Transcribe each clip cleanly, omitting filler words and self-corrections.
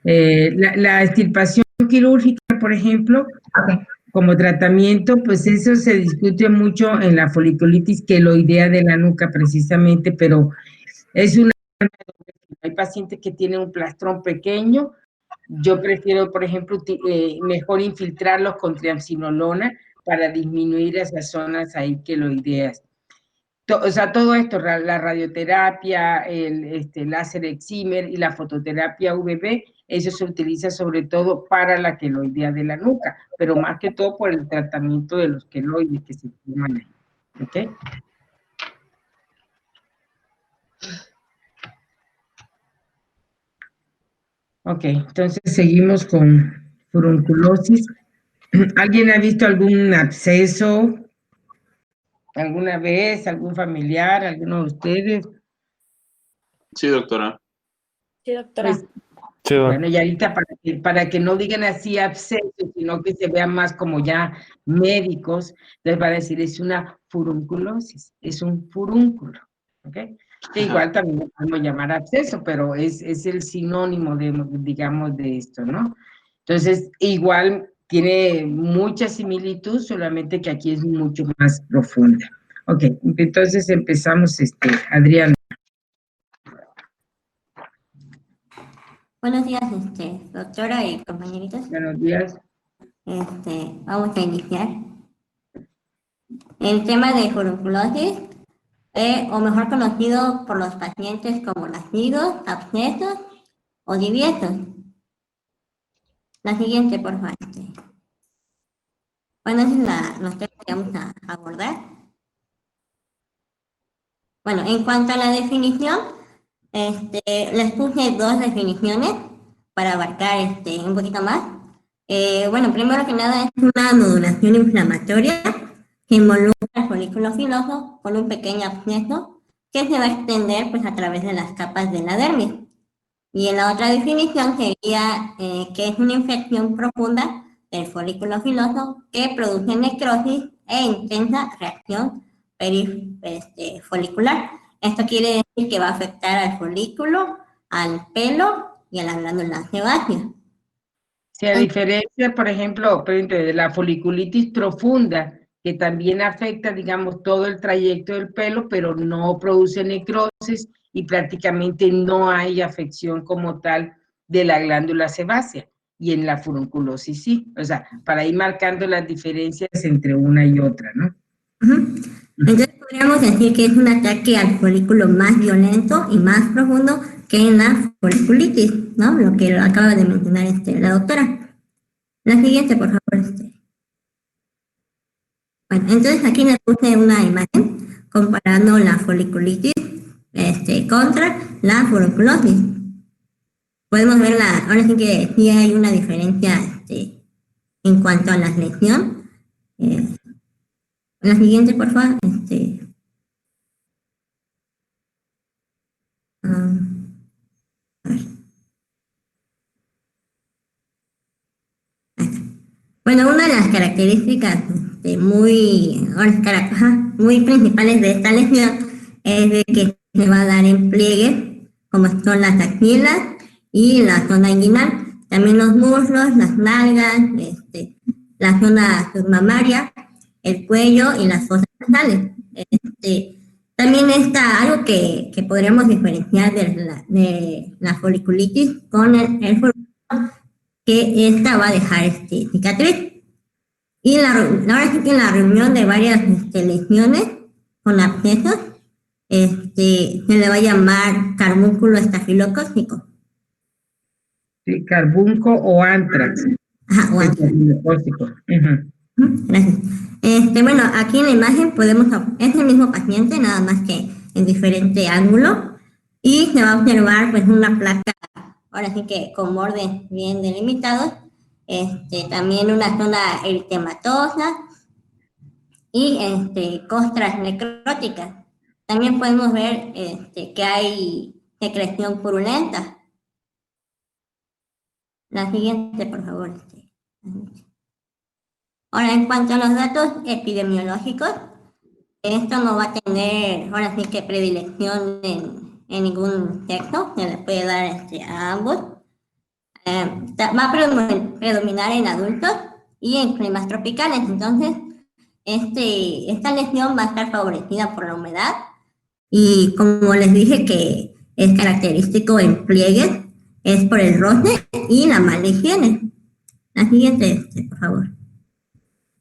La extirpación quirúrgica, por ejemplo, Ok. como tratamiento, pues eso se discute mucho en la foliculitis queloidea de la nuca precisamente, pero es una... Hay pacientes que tienen un plastrón pequeño. Yo prefiero, por ejemplo, mejor infiltrarlos con triamcinolona para disminuir esas zonas ahí queloideas. O sea, todo esto, la radioterapia, el láser excimer y la fototerapia UVB, eso se utiliza sobre todo para la queloidea de la nuca, pero más que todo por el tratamiento de los queloides que se forman ahí. ¿Ok? Ok, entonces seguimos con furunculosis. ¿Alguien ha visto algún absceso alguna vez, algún familiar, alguno de ustedes? Sí, doctora. Sí, doctora. Pues, bueno, y ahorita para que no digan así absceso, sino que se vean más como ya médicos, les va a decir es una furunculosis, es un furúnculo, ¿ok? Que igual también lo podemos llamar absceso, pero es el sinónimo de, digamos, de esto, ¿no? Entonces, igual tiene mucha similitud, solamente que aquí es mucho más profunda. Ok, entonces empezamos, Adriana. Buenos días, doctora y compañeritos. Buenos días. Vamos a iniciar. El tema de furunculosis, o mejor conocido por los pacientes como nacidos, abscesos o diviesos. La siguiente, por favor. Bueno, esa es los temas que vamos a abordar. Bueno, en cuanto a la definición, les puse dos definiciones para abarcar un poquito más. Bueno, primero que nada es una nodulación inflamatoria que involucra el folículo filoso con un pequeño absceso que se va a extender pues a través de las capas de la dermis. Y en la otra definición sería que es una infección profunda del folículo filoso que produce necrosis e intensa reacción folicular. Esto quiere decir que va a afectar al folículo, al pelo y a la glándula sebácea. Sí, a diferencia, por ejemplo, de la foliculitis profunda, que también afecta, digamos, todo el trayecto del pelo, pero no produce necrosis y prácticamente no hay afección como tal de la glándula sebácea. Y en la furunculosis sí, o sea, para ir marcando las diferencias entre una y otra, ¿no? Entonces podríamos decir que es un ataque al folículo más violento y más profundo que en la foliculitis, ¿no? Lo que acaba de mencionar la doctora. La siguiente, por favor. Bueno, entonces aquí les puse una imagen comparando la foliculitis contra la furunculosis. Podemos ver ahora sí que sí hay una diferencia en cuanto a la lesión. La siguiente, por favor. Bueno, una de las características muy principales de esta lesión es de que se va a dar en pliegues, como son las axilas y la zona inguinal, también los muslos, las nalgas, la zona submamaria, el cuello y las fosas nasales. También está algo que podríamos diferenciar de la foliculitis con el folículo, que esta va a dejar cicatriz. Y ahora sí que en la reunión de varias lesiones con abscesos, se le va a llamar carbúnculo estafilocócico. Sí, carbunco o antrax. Ajá, o antrax. Gracias. Bueno, aquí en la imagen es el mismo paciente, nada más que en diferente ángulo, y se va a observar pues una placa, ahora sí que con bordes bien delimitados, también una zona eritematosa y costras necróticas. También podemos ver que hay secreción purulenta. La siguiente, por favor. Ahora, en cuanto a los datos epidemiológicos, esto no va a tener, ahora sí que predilección en ningún sexo, se le puede dar a ambos. va a predominar en adultos y en climas tropicales. Entonces, esta lesión va a estar favorecida por la humedad y como les dije que es característico en pliegues, es por el roce y la mala higiene. La siguiente, por favor.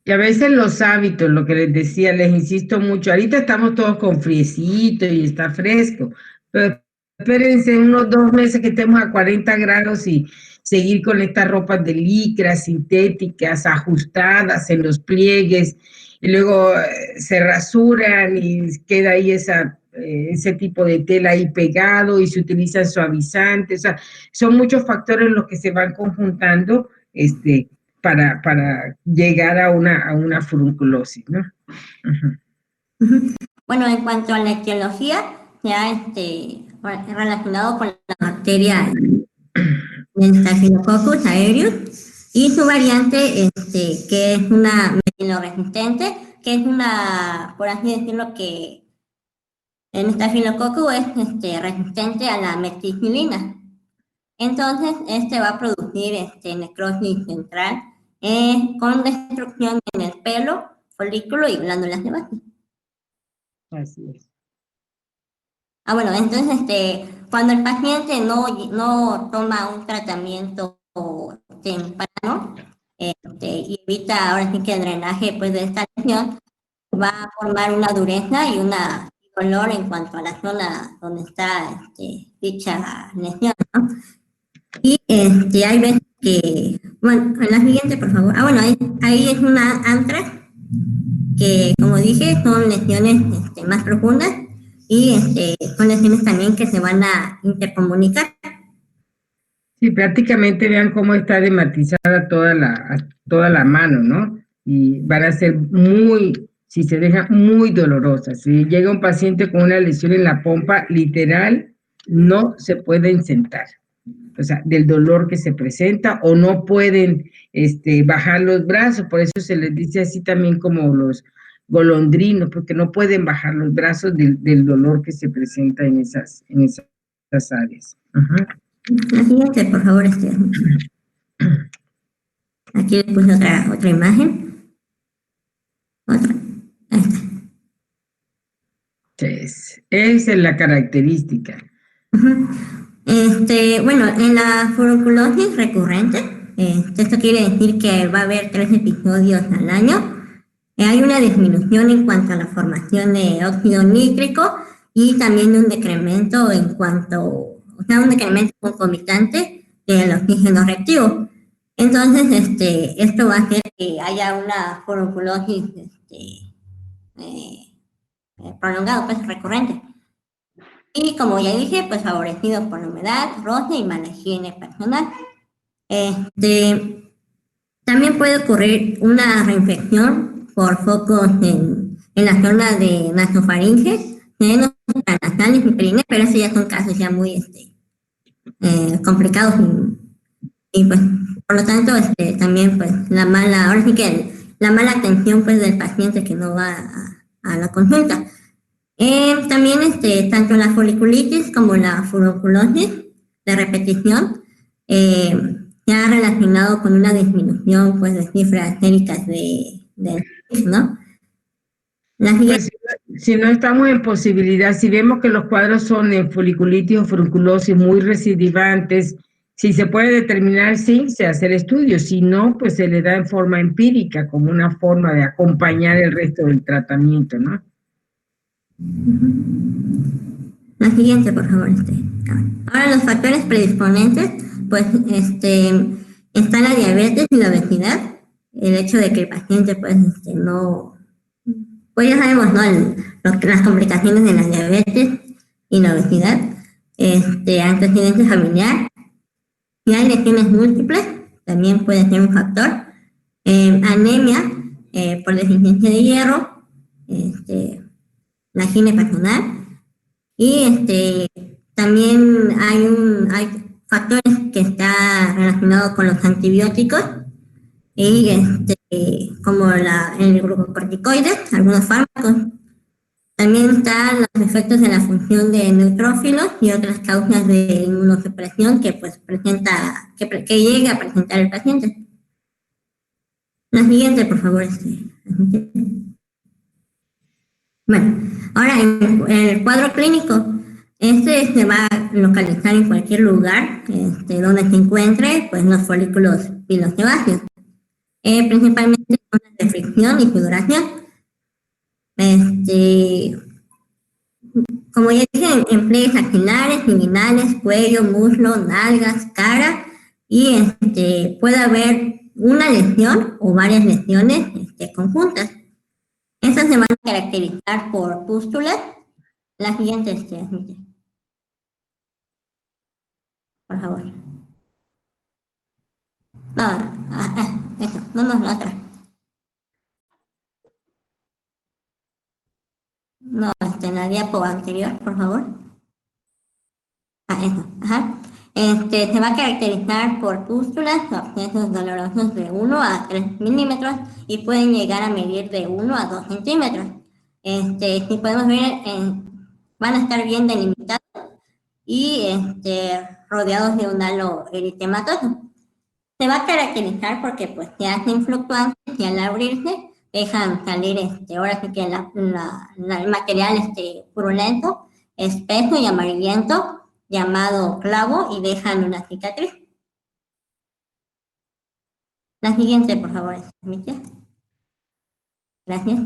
Y a veces los hábitos, lo que les decía, les insisto mucho, ahorita estamos todos con friecito y está fresco, pero espérense unos 2 meses que estemos a 40 grados y seguir con estas ropas de licra, sintéticas, ajustadas en los pliegues, y luego se rasuran y queda ahí ese tipo de tela ahí pegado y se utilizan suavizantes, o sea, son muchos factores los que se van conjuntando, para llegar a una furunculosis, ¿no? Uh-huh. Bueno, en cuanto a la etiología, ya relacionado con la bacteria Staphylococcus aureus y su variante, que es una metilo-resistente, que es una, por así decirlo, que el Staphylococcus es resistente a la meticilina. Entonces, va a producir necrosis central con destrucción en el pelo, folículo y glándulas de base. Así es. Bueno, entonces, cuando el paciente no toma un tratamiento temprano y evita ahora sí que el drenaje pues, de esta lesión, va a formar una dureza y una dolor en cuanto a la zona donde está dicha lesión, ¿no? Y hay veces que, bueno, en la siguiente, por favor. Bueno, ahí es una antrax, que como dije, son lesiones más profundas y son lesiones también que se van a intercomunicar. Sí, prácticamente vean cómo está dermatizada toda la mano, ¿no? Y van a ser si se deja, muy dolorosas. Si llega un paciente con una lesión en la pompa, literal, no se pueden sentar. O sea, del dolor que se presenta, o no pueden bajar los brazos, por eso se les dice así también como los golondrinos, porque no pueden bajar los brazos del dolor que se presenta en esas áreas. Uh-huh. La siguiente, por favor, Aquí les puse otra imagen. Otra. Ahí está. Esa es la característica. Uh-huh. Bueno, en la furunculosis recurrente, esto quiere decir que va a haber 3 episodios al año. Hay una disminución en cuanto a la formación de óxido nítrico y también un decremento un decremento concomitante del oxígeno reactivo. Entonces, esto va a hacer que haya una furunculosis prolongada, pues recurrente. Y como ya dije, pues favorecido por la humedad, roce y mala higiene personal. También puede ocurrir una reinfección por focos en la zona de nasofaringe, nasales y perineos, pero esos ya son casos ya muy complicados y pues por lo tanto también pues ahora sí que la mala atención pues del paciente que no va a la consulta. También tanto la foliculitis como la furunculosis de repetición se ha relacionado con una disminución pues de cifras séricas ¿no? Pues, si no estamos en posibilidad, si vemos que los cuadros son de foliculitis o furunculosis muy recidivantes, si se puede determinar, sí, se hace el estudio, si no, pues se le da en forma empírica, como una forma de acompañar el resto del tratamiento, ¿no? La siguiente, por favor. Ahora, los factores predisponentes, pues, está la diabetes y la obesidad, el hecho de que el paciente, pues, pues ya sabemos, ¿no? Las complicaciones de la diabetes y la obesidad, antecedente familiar, si hay lesiones múltiples, también puede ser un factor, anemia por deficiencia de hierro, la higiene personal, y también hay factores que están relacionados con los antibióticos y como el glucocorticoides, algunos fármacos. También están los efectos de la función de neutrófilos y otras causas de inmunosupresión que pues que llega a presentar el paciente. La siguiente, por favor. Bueno, ahora en el cuadro clínico, se va a localizar en cualquier lugar donde se encuentre pues, los folículos pilosebáceos, principalmente en zonas de fricción y sudoración. Como ya dije, en pliegues axilares, inguinales, cuello, muslo, nalgas, cara, y puede haber una lesión o varias lesiones conjuntas. Estas se van a caracterizar por pústulas. La siguiente, por favor. Eso, no, la otra. No, en la diapo anterior, por favor. Eso, ajá. Se va a caracterizar por pústulas o abscesos dolorosos de 1 a 3 milímetros y pueden llegar a medir de 1 a 2 centímetros. Si podemos ver, van a estar bien delimitados y rodeados de un halo eritematoso. Se va a caracterizar porque pues se hacen fluctuantes y al abrirse dejan salir ahora sí que el material purulento, espeso y amarillento, llamado clavo, y dejan una cicatriz. La siguiente, por favor, Mitia. Gracias.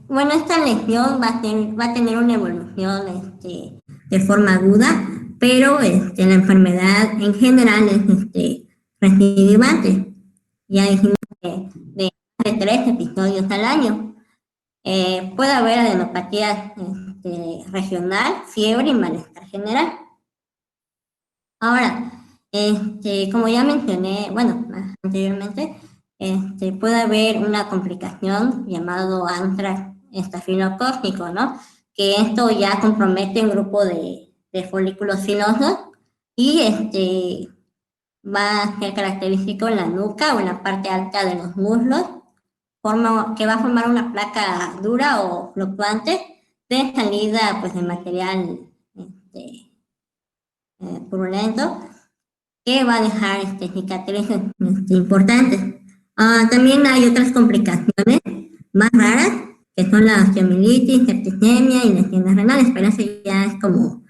Bueno, esta lesión va a tener una evolución de forma aguda, pero la enfermedad en general es recidivante. Ya dijimos que de 3 episodios al año. Puede haber adenopatía regional, fiebre y malestar general. Ahora, como ya mencioné, bueno, anteriormente, puede haber una complicación llamado antrax estafilocócico, ¿no? Que esto ya compromete un grupo de folículos filosos y va a ser característico en la nuca o en la parte alta de los muslos, que va a formar una placa dura o fluctuante de salida pues, de material purulento, que va a dejar cicatrices importantes. También hay otras complicaciones más raras, que son la osteomielitis, septicemia y lesiones renales, pero eso ya es como...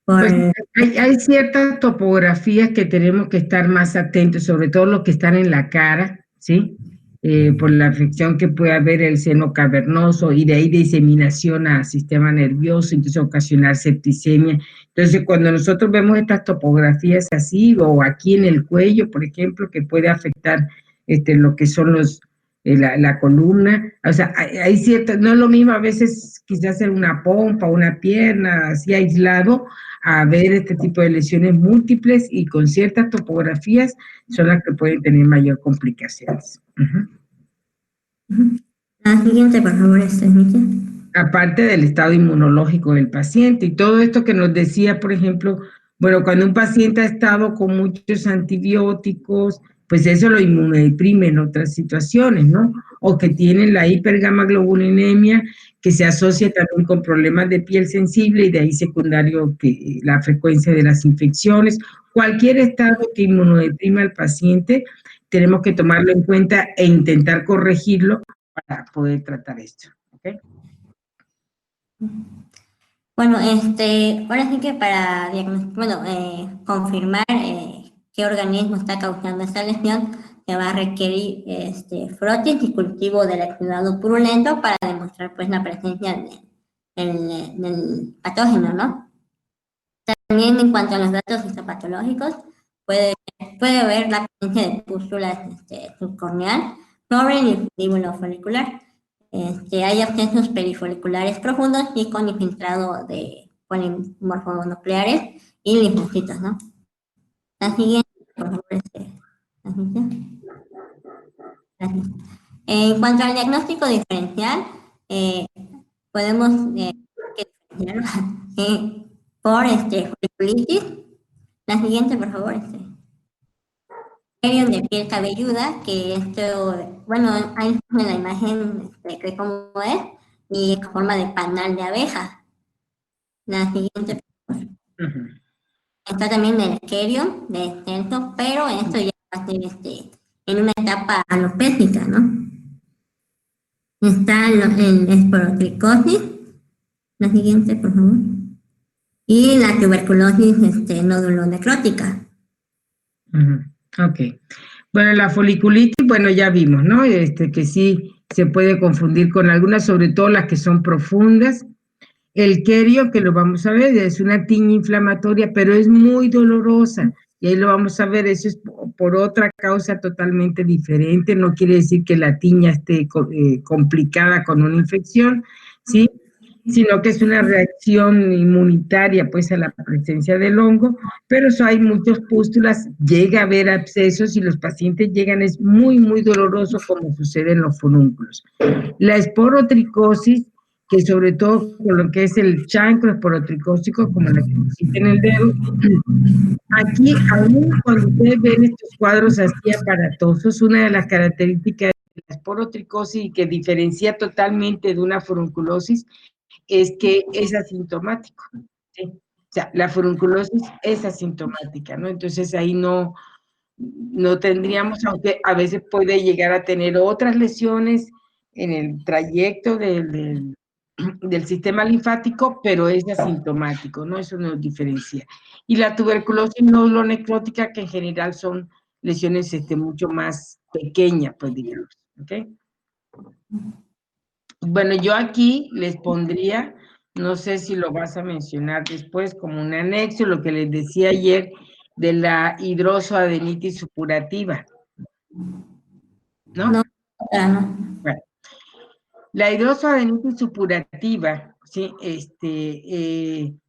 Pues hay ciertas topografías que tenemos que estar más atentos, sobre todo los que están en la cara, ¿sí? Por la afección que puede haber el seno cavernoso y de ahí diseminación al sistema nervioso, entonces ocasionar septicemia. Entonces, cuando nosotros vemos estas topografías así, o aquí en el cuello, por ejemplo, que puede afectar lo que son la columna, o sea, hay ciertas, no es lo mismo a veces quizás en una pompa, una pierna, así aislado, a ver este tipo de lesiones múltiples y con ciertas topografías son las que pueden tener mayor complicaciones. La siguiente, por favor, Mitia. Aparte del estado inmunológico del paciente y todo esto que nos decía, por ejemplo, bueno, cuando un paciente ha estado con muchos antibióticos, pues eso lo inmunodeprime en otras situaciones, ¿no? O que tienen la hipergamaglobulinemia, que se asocia también con problemas de piel sensible y de ahí secundario que la frecuencia de las infecciones. Cualquier estado que inmunodeprima al paciente, tenemos que tomarlo en cuenta e intentar corregirlo para poder tratar esto, ¿ok? Bueno, ahora sí que para confirmar qué organismo está causando esta lesión, se va a requerir frotis y cultivo del exudado purulento para demostrar pues la presencia del patógeno, ¿no? También en cuanto a los datos histopatológicos, puede haber la presencia de pústulas subcorneal sobre el infundíbulo folicular. Hay abscesos perifoliculares profundos y con infiltrado de polimorfonucleares y linfocitos, ¿no? La siguiente, por favor, Gracias. En cuanto al diagnóstico diferencial, podemos diferenciarlo por foliculitis. La siguiente, por favor. Aquarium de piel cabelluda, que esto, bueno, ahí en la imagen que cómo es, y en forma de panal de abeja. La siguiente, Ujú. está también el Aquarium de extenso, pero esto ya va a ser en una etapa alopécica, ¿no? Está el esporotricosis, la siguiente, por favor, y la tuberculosis nódulo-necrótica. Ujú. Ok. Bueno, la foliculitis, bueno, ya vimos, ¿no? Que sí se puede confundir con algunas, sobre todo las que son profundas. El querio, que lo vamos a ver, es una tiña inflamatoria, pero es muy dolorosa. Y ahí lo vamos a ver, eso es por otra causa totalmente diferente. No quiere decir que la tiña esté complicada con una infección, ¿sí? Sino que es una reacción inmunitaria, pues, a la presencia del hongo, pero hay muchos pústulas, llega a haber abscesos y los pacientes llegan, es muy, muy doloroso como sucede en los furúnculos. La esporotricosis, que sobre todo con lo que es el chancro esporotricósico, como la que existe en el dedo, aquí, aún cuando ustedes ven estos cuadros así aparatosos, una de las características de la esporotricosis y que diferencia totalmente de una furunculosis es que es asintomático, ¿sí? O sea, la furunculosis es asintomática, ¿no? Entonces ahí no tendríamos, aunque a veces puede llegar a tener otras lesiones en el trayecto del sistema linfático, pero es asintomático, ¿no? Eso nos diferencia. Y la tuberculosis nódulo-necrótica, que en general son lesiones mucho más pequeñas, pues digamos, ¿ok? Bueno, yo aquí les pondría, no sé si lo vas a mencionar después, como un anexo, lo que les decía ayer de la hidroxoadenitis supurativa, ¿no? No, Bueno, la hidroxoadenitis supurativa, ¿sí?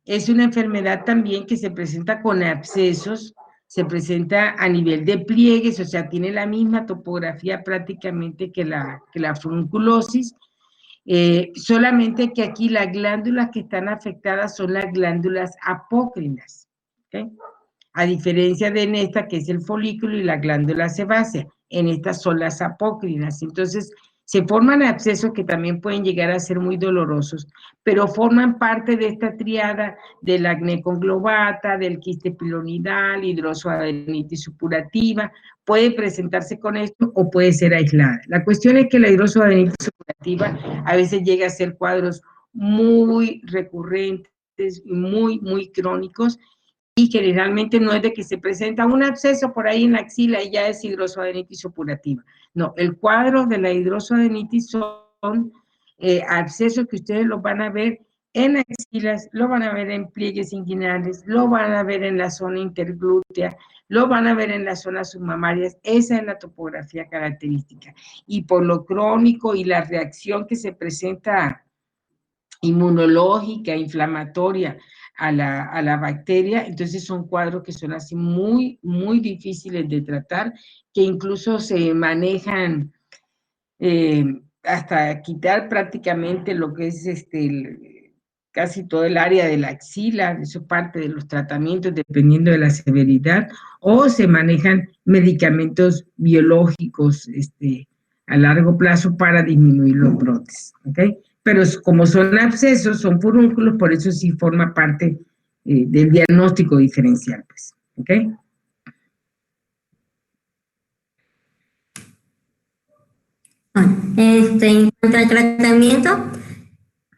Es una enfermedad también que se presenta con abscesos, se presenta a nivel de pliegues, o sea, tiene la misma topografía prácticamente que la furunculosis, solamente que aquí las glándulas que están afectadas son las glándulas apócrinas, ¿ok? A diferencia de en esta, que es el folículo y la glándula sebácea, en estas son las apócrinas. Entonces, se forman abscesos que también pueden llegar a ser muy dolorosos, pero forman parte de esta triada del acné conglobata, del quiste pilonidal, hidroxoadenitis supurativa. Puede presentarse con esto o puede ser aislada. La cuestión es que la hidroxoadenitis supurativa a veces llega a ser cuadros muy recurrentes, muy, muy crónicos, y generalmente no es de que se presenta un absceso por ahí en la axila y ya es hidroxoadenitis supurativa. No, el cuadro de la hidroxoadenitis son abscesos que ustedes los van a ver en axilas, lo van a ver en pliegues inguinales, lo van a ver en la zona interglútea, lo van a ver en las zonas submamarias. Esa es la topografía característica. Y por lo crónico y la reacción que se presenta inmunológica, inflamatoria a la bacteria, entonces son cuadros que son así muy, muy difíciles de tratar, que incluso se manejan hasta quitar prácticamente lo que es casi todo el área de la axila, eso es parte de los tratamientos dependiendo de la severidad, o se manejan medicamentos biológicos a largo plazo para disminuir los brotes, ¿ok? Pero como son abscesos, son furúnculos, por eso sí forma parte del diagnóstico diferencial, pues, ¿ok? bueno, en cuanto al tratamiento,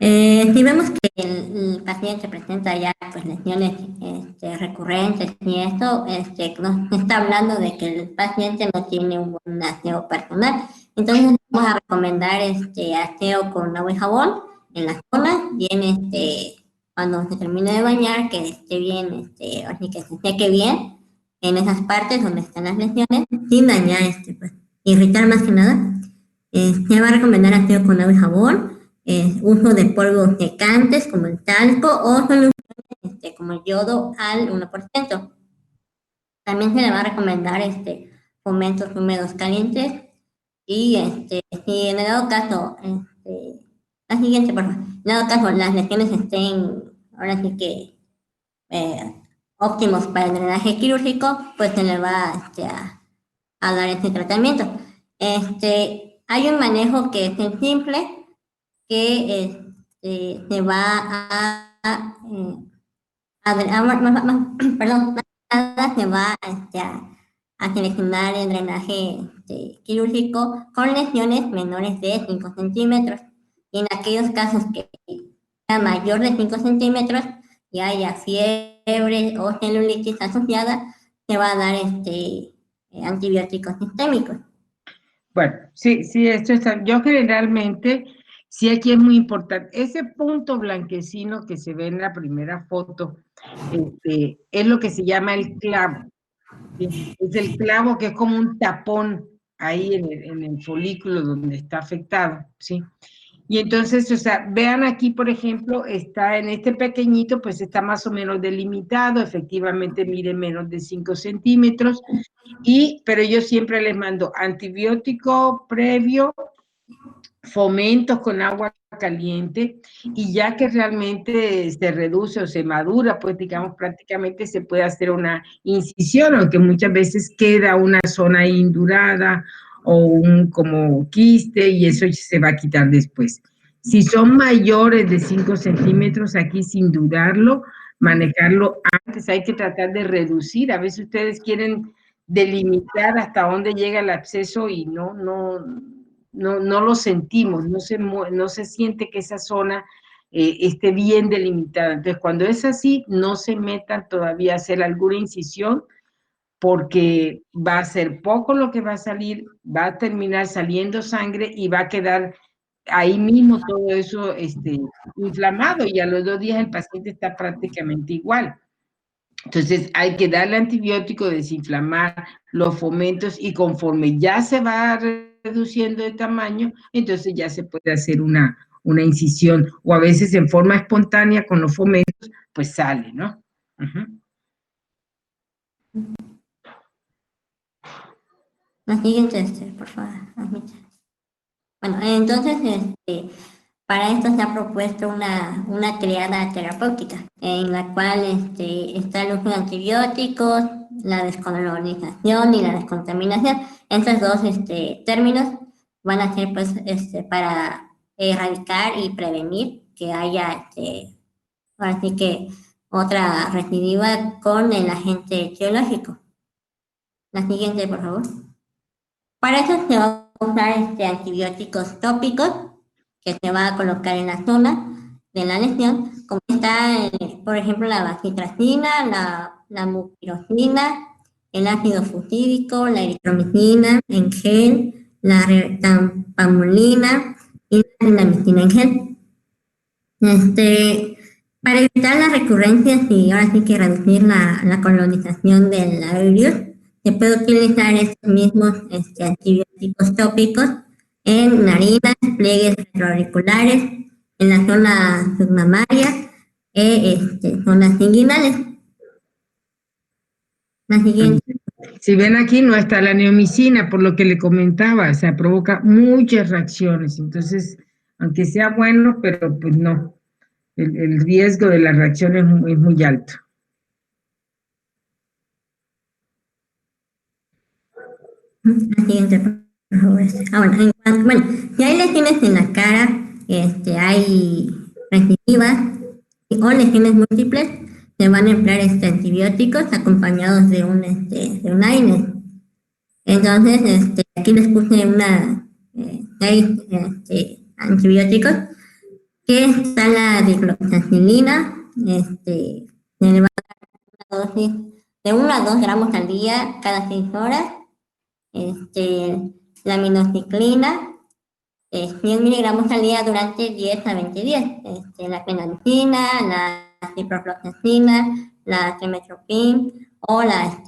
si vemos que el paciente presenta ya pues, lesiones recurrentes y esto nos está hablando de que el paciente no tiene un buen aseo personal. Entonces vamos a recomendar aseo con agua y jabón en las zonas, bien cuando se termine de bañar, que esté bien, así que se seque bien en esas partes donde están las lesiones, sin dañar, pues, irritar más que nada. Se va a recomendar aseo con agua y jabón, uso de polvos secantes como el talco o soluciones como el yodo al 1%. También se le va a recomendar fomentos húmedos calientes y si en el dado caso, la siguiente, por favor, en el dado caso las lesiones estén ahora sí que óptimos para el drenaje quirúrgico, pues se le va a dar este tratamiento. Hay un manejo que es simple, que se va perdón, se va a seleccionar el drenaje quirúrgico con lesiones menores de 5 centímetros. Y en aquellos casos que sea mayor de 5 centímetros y haya fiebre o celulitis asociada, se va a dar antibióticos sistémicos. Bueno, sí, esto está. Yo generalmente, sí, aquí es muy importante. Ese punto blanquecino que se ve en la primera foto, es lo que se llama el clavo. Es el clavo que es como un tapón ahí en el folículo donde está afectado, ¿sí? Y entonces, o sea, vean aquí, por ejemplo, está en este pequeñito, pues está más o menos delimitado, efectivamente mide menos de 5 centímetros, pero yo siempre les mando antibiótico previo, fomentos con agua caliente, y ya que realmente se reduce o se madura, pues digamos prácticamente se puede hacer una incisión, aunque muchas veces queda una zona indurada o un como quiste, y eso se va a quitar después. Si son mayores de 5 centímetros, aquí sin dudarlo, manejarlo antes, hay que tratar de reducir. A veces ustedes quieren delimitar hasta dónde llega el absceso y no lo sentimos, no se siente que esa zona esté bien delimitada. Entonces, cuando es así, no se metan todavía a hacer alguna incisión, porque va a ser poco lo que va a salir, va a terminar saliendo sangre y va a quedar ahí mismo todo eso inflamado, y a los 2 días el paciente está prácticamente igual. Entonces hay que darle antibiótico, desinflamar los fomentos, y conforme ya se va reduciendo de tamaño, entonces ya se puede hacer una incisión, o a veces en forma espontánea con los fomentos, pues sale, ¿no? La siguiente, por favor. Bueno, entonces, para esto se ha propuesto una triada terapéutica, en la cual está el uso de antibióticos, la descolonización y la descontaminación. Estos dos términos van a ser, pues, para erradicar y prevenir que haya, ahora sí que, otra recidiva con el agente etiológico. La siguiente, por favor. Para eso se va a usar antibióticos tópicos, que se va a colocar en la zona de la lesión, como está, por ejemplo, la bacitracina, la mupirocina, el ácido futídico, la eritromicina en gel, la retampamolina y la clindamicina en gel. Para evitar las recurrencias y ahora sí que reducir la colonización del virus, se puede utilizar estos mismos antibióticos tópicos en narinas, pliegues retroauriculares, en la zona submamaria, zonas inguinales. La siguiente. Si ven aquí, no está la neomicina, por lo que le comentaba, o sea, provoca muchas reacciones. Entonces, aunque sea bueno, pero pues no, el riesgo de la reacción es muy alto. La siguiente, por favor. Bueno, si hay lesiones en la cara, hay recidivas o lesiones múltiples, se van a emplear antibióticos acompañados de un AINES. Entonces, aquí les puse hay antibióticos, que está la dicloxacilina, se le va a dar una dosis de 1 a 2 gramos al día cada 6 horas. La minoxiclina, 100 miligramos al día durante 10 a 20 días. La penicilina, la ciprofloxacina, la trimetoprim o la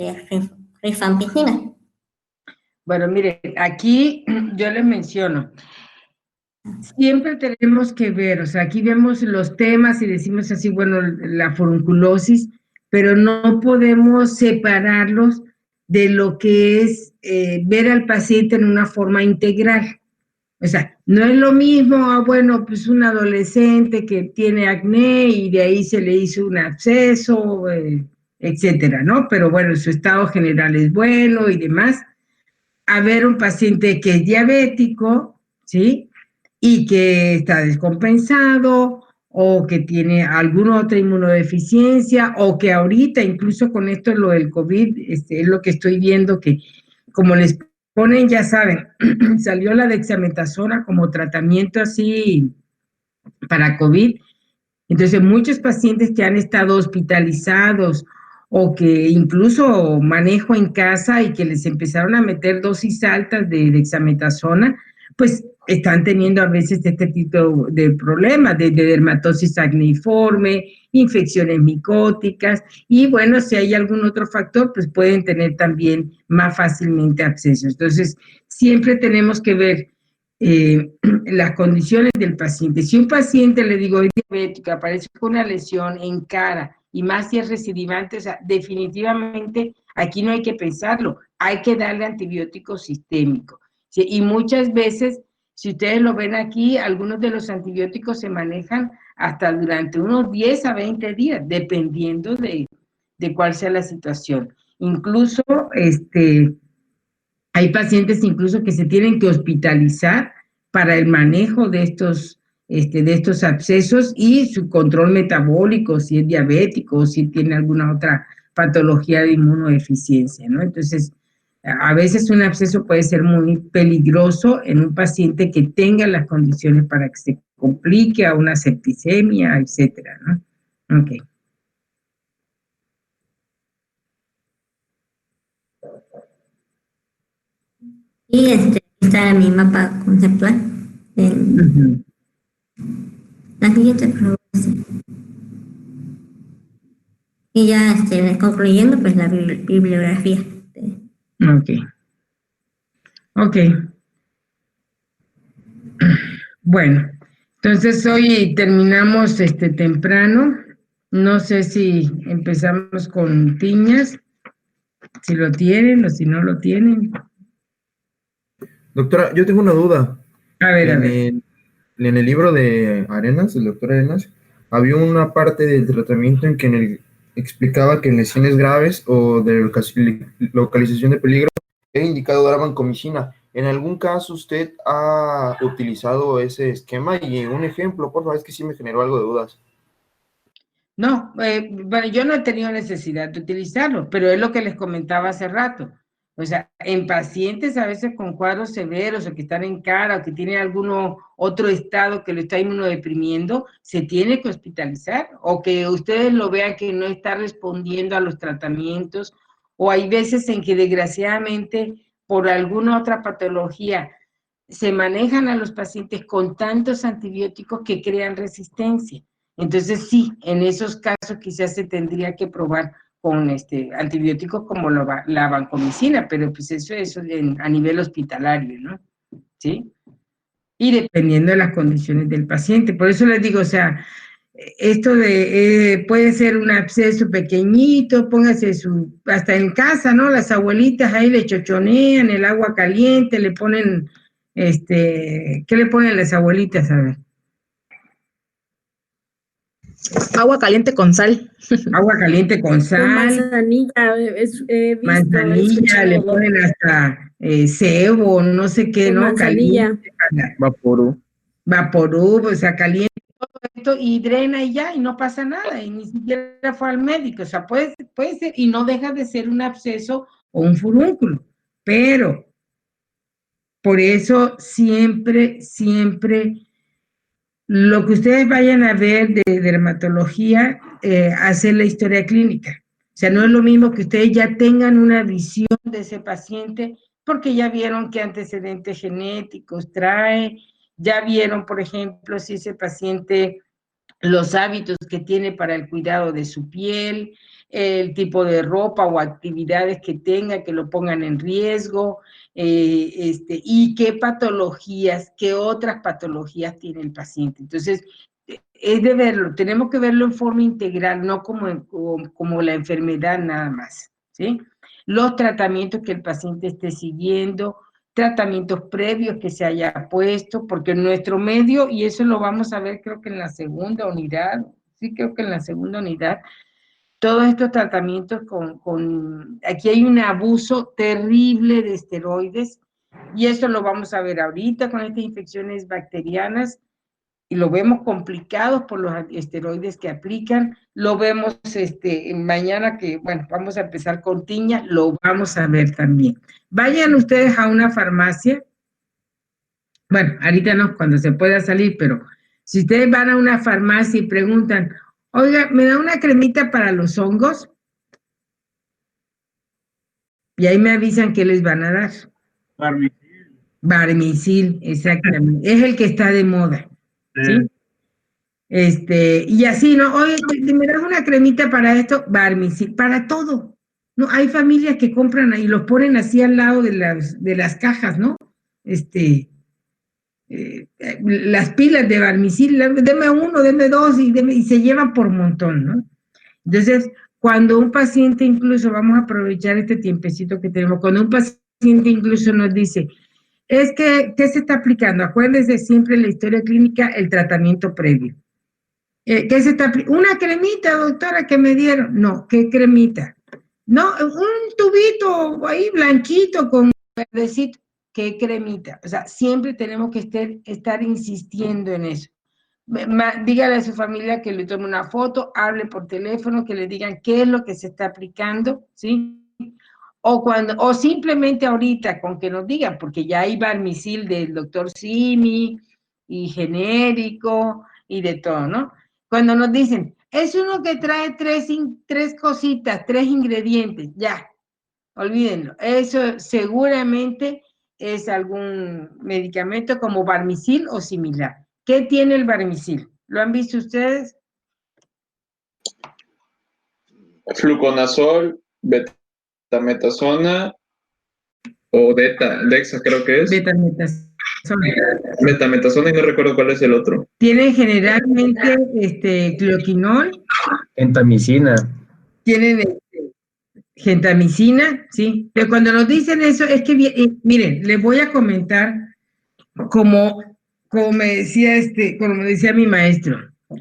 rifampicina. Bueno, mire, aquí yo les menciono, siempre tenemos que ver, o sea, aquí vemos los temas y decimos así, bueno, la furunculosis, pero no podemos separarlos de lo que es ver al paciente en una forma integral. O sea, no es lo mismo, bueno, pues un adolescente que tiene acné y de ahí se le hizo un absceso, etcétera, ¿no? Pero bueno, su estado general es bueno y demás. a ver un paciente que es diabético, ¿sí? Y que está descompensado o que tiene alguna otra inmunodeficiencia o que ahorita, incluso con esto, lo del COVID, es lo que estoy viendo que como les ponen, ya saben, salió la dexametasona como tratamiento así para COVID. Entonces, muchos pacientes que han estado hospitalizados o que incluso manejo en casa y que les empezaron a meter dosis altas de dexametasona, pues están teniendo a veces este tipo de problemas, de dermatosis acneiforme, infecciones micóticas, y bueno, si hay algún otro factor, pues pueden tener también más fácilmente abscesos. Entonces, siempre tenemos que ver las condiciones del paciente. Si un paciente, le digo, es diabético, aparece con una lesión en cara, y más si es recidivante, o sea, definitivamente aquí no hay que pensarlo, hay que darle antibiótico sistémico. ¿Sí? Y muchas veces, si ustedes lo ven aquí, algunos de los antibióticos se manejan hasta durante unos 10 a 20 días, dependiendo de cuál sea la situación. Incluso, hay pacientes incluso que se tienen que hospitalizar para el manejo de estos abscesos y su control metabólico, si es diabético o si tiene alguna otra patología de inmunodeficiencia, ¿no? Entonces, a veces un absceso puede ser muy peligroso en un paciente que tenga las condiciones para que se complique a una septicemia, etcétera, ¿no? Ok. Y está mi mapa conceptual. La siguiente pregunta. Y ya concluyendo, pues la bibliografía. Ok. Ok. Bueno, entonces hoy terminamos temprano. No sé si empezamos con piñas, si lo tienen o si no lo tienen. Doctora, yo tengo una duda. A ver, a ver. En el libro de Arenas, el doctor Arenas, había una parte del tratamiento en que explicaba que en lesiones graves o de localización de peligro era indicado dar vancomicina. ¿En algún caso usted ha utilizado ese esquema? Y un ejemplo, por favor, es que sí me generó algo de dudas. No, bueno, yo no he tenido necesidad de utilizarlo, pero es lo que les comentaba hace rato. O sea, en pacientes a veces con cuadros severos o que están en cara o que tienen algún otro estado que lo está inmunodeprimiendo, se tiene que hospitalizar o que ustedes lo vean que no está respondiendo a los tratamientos, o hay veces en que desgraciadamente por alguna otra patología se manejan a los pacientes con tantos antibióticos que crean resistencia. Entonces, sí, en esos casos quizás se tendría que probar con antibióticos como la vancomicina, pero pues eso a nivel hospitalario, ¿no? ¿Sí? Y dependiendo de las condiciones del paciente. Por eso les digo, o sea, esto puede ser un absceso pequeñito, póngase hasta en casa, ¿no? Las abuelitas ahí le chochonean el agua caliente, le ponen, ¿qué le ponen las abuelitas? A ver. Agua caliente con sal. Agua caliente con sal. Con manzanilla, he visto, manzanilla, le ponen hasta cebo, no sé qué, con ¿no? manzanilla. Caliente, Vaporú. Vaporú, o sea, caliente todo esto y drena y ya, y no pasa nada, y ni siquiera fue al médico, o sea, puede ser, y no deja de ser un absceso o un furúnculo, pero por eso siempre, lo que ustedes vayan a ver de dermatología, hacer la historia clínica. O sea, no es lo mismo que ustedes ya tengan una visión de ese paciente, porque ya vieron qué antecedentes genéticos trae, ya vieron, por ejemplo, si ese paciente, los hábitos que tiene para el cuidado de su piel, el tipo de ropa o actividades que tenga que lo pongan en riesgo, y qué patologías, qué otras patologías tiene el paciente. Entonces, es de verlo, tenemos que verlo en forma integral, no como la enfermedad nada más, ¿sí? Los tratamientos que el paciente esté siguiendo, tratamientos previos que se haya puesto, porque en nuestro medio, y eso lo vamos a ver creo que en la segunda unidad, sí creo que en la segunda unidad, todos estos tratamientos aquí hay un abuso terrible de esteroides, y eso lo vamos a ver ahorita con estas infecciones bacterianas, y lo vemos complicados por los esteroides que aplican, lo vemos mañana que, bueno, vamos a empezar con tiña, lo vamos a ver también. Vayan ustedes a una farmacia, bueno, ahorita no, cuando se pueda salir, pero si ustedes van a una farmacia y preguntan, oiga, ¿me da una cremita para los hongos? Y ahí me avisan qué les van a dar. Barmisil, exactamente. Es el que está de moda. ¿Sí? Y así, ¿no? Oye, ¿me das una cremita para esto? Barmisil, para todo. No, hay familias que compran y los ponen así al lado de las cajas, ¿no? Las pilas de Barmisil, deme uno, deme dos, y se llevan por montón, ¿no? Entonces, cuando un paciente incluso, vamos a aprovechar este tiempecito que tenemos, cuando un paciente incluso nos dice, es que, ¿qué se está aplicando? Acuérdense siempre en la historia clínica el tratamiento previo. ¿Qué se está aplicando? Una cremita, doctora, que me dieron. No, ¿qué cremita? No, un tubito ahí blanquito con verdecito. ¿Qué cremita? O sea, siempre tenemos que estar insistiendo en eso. Dígale a su familia que le tome una foto, hable por teléfono, que le digan qué es lo que se está aplicando, ¿sí? O simplemente ahorita con que nos digan, porque ya hay Barmisil del doctor Simi y genérico y de todo, ¿no? Cuando nos dicen, es uno que trae tres cositas, 3 ingredientes, ya, olvídenlo. Eso seguramente es algún medicamento como Barmisil o similar. ¿Qué tiene el Barmisil? ¿Lo han visto ustedes? Fluconazol, betametasona o Dexa creo que es. Betametasona y no recuerdo cuál es el otro. Tienen generalmente cloquinol. Gentamicina. Tienen gentamicina, sí. Pero cuando nos dicen eso es que, miren, les voy a comentar como me decía mi maestro. O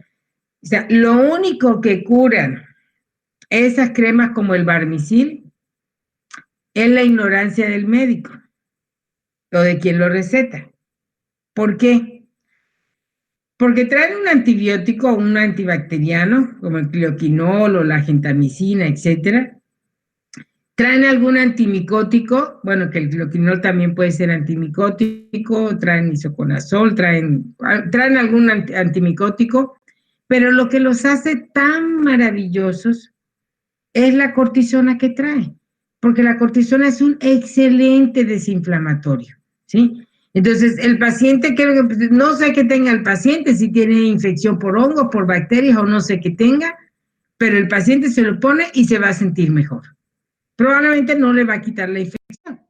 sea, lo único que curan esas cremas como el Barmisil es la ignorancia del médico o de quien lo receta. ¿Por qué? Porque traen un antibiótico o un antibacteriano, como el cloquinol o la gentamicina, etcétera. Traen algún antimicótico, bueno, que el cloquinol también puede ser antimicótico, traen isoconazol, traen algún antimicótico, pero lo que los hace tan maravillosos es la cortisona que trae, porque la cortisona es un excelente desinflamatorio, ¿sí? Entonces, el paciente, no sé qué tenga el paciente, si tiene infección por hongos, por bacterias o no sé qué tenga, pero el paciente se lo pone y se va a sentir mejor. Probablemente no le va a quitar la infección,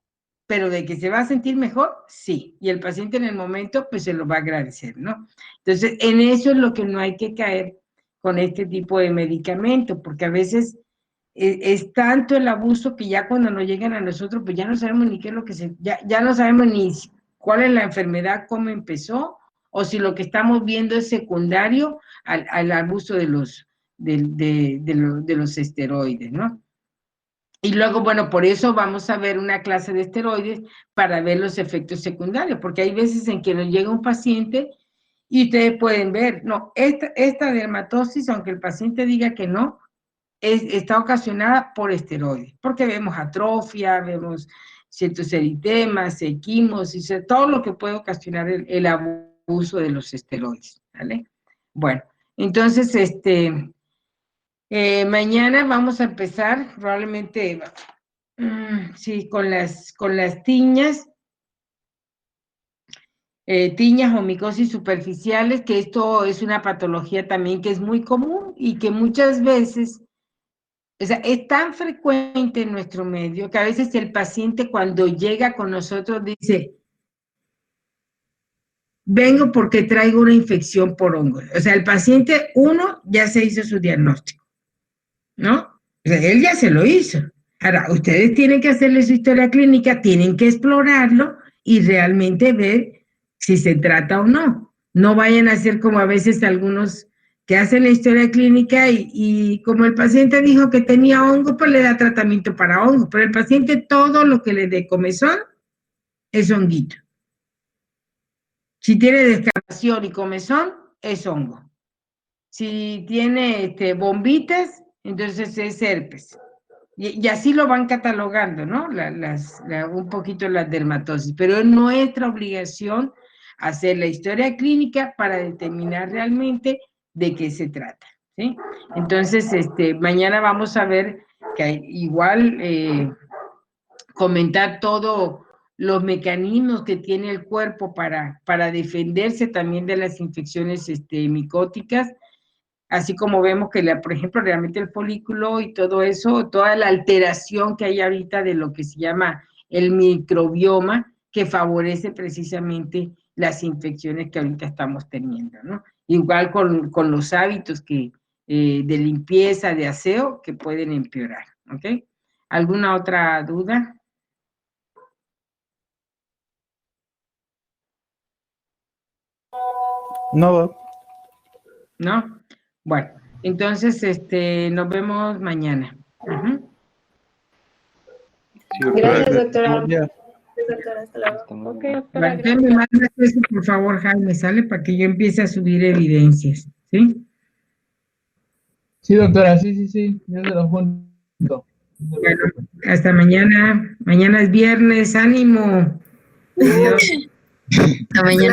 pero de que se va a sentir mejor, sí. Y el paciente en el momento, pues se lo va a agradecer, ¿no? Entonces, en eso es lo que no hay que caer con este tipo de medicamento, porque a veces es tanto el abuso que ya cuando nos llegan a nosotros, pues ya no sabemos ni qué es lo que ya no sabemos ni cuál es la enfermedad, cómo empezó, o si lo que estamos viendo es secundario al abuso de los esteroides, ¿no? Y luego, bueno, por eso vamos a ver una clase de esteroides para ver los efectos secundarios, porque hay veces en que nos llega un paciente y ustedes pueden ver, no, esta dermatosis, aunque el paciente diga que no, está ocasionada por esteroides, porque vemos atrofia, vemos ciertos eritemas, equimosis, todo lo que puede ocasionar el abuso de los esteroides, ¿vale? Bueno, entonces, mañana vamos a empezar probablemente, sí, con las tiñas, tiñas o micosis superficiales, que esto es una patología también que es muy común y que muchas veces, o sea, es tan frecuente en nuestro medio que a veces el paciente cuando llega con nosotros dice, vengo porque traigo una infección por hongos. O sea, el paciente, ya se hizo su diagnóstico, ¿no? O sea, él ya se lo hizo. Ahora, ustedes tienen que hacerle su historia clínica, tienen que explorarlo y realmente ver si se trata o no. No vayan a hacer como a veces algunos que hacen la historia clínica y como el paciente dijo que tenía hongo, pues le da tratamiento para hongo, pero el paciente todo lo que le dé comezón es honguito. Si tiene descamación y comezón, es hongo. Si tiene bombitas, entonces es herpes. Y así lo van catalogando, ¿no? Un poquito las dermatosis, pero es nuestra obligación hacer la historia clínica para determinar realmente de qué se trata, ¿sí? Entonces, mañana vamos a ver que igual comentar todos los mecanismos que tiene el cuerpo para defenderse también de las infecciones micóticas, así como vemos que, por ejemplo, realmente el folículo y todo eso, toda la alteración que hay ahorita de lo que se llama el microbioma, que favorece precisamente las infecciones que ahorita estamos teniendo, ¿no? Igual con los hábitos de limpieza, de aseo, que pueden empeorar, ¿ok? ¿Alguna otra duda? No. ¿No? Bueno, entonces, nos vemos mañana. Ujú. Sí, doctora. Gracias, doctora. Ya. Doctora, hasta luego. Ok, doctora, Vale, gracias. me mandas eso, por favor, Jaime, ¿sale? Para que yo empiece a subir evidencias, ¿sí? Sí, doctora, sí. Yo se lo junto. Bueno, hasta mañana. Mañana es viernes, ánimo. Adiós. Hasta mañana.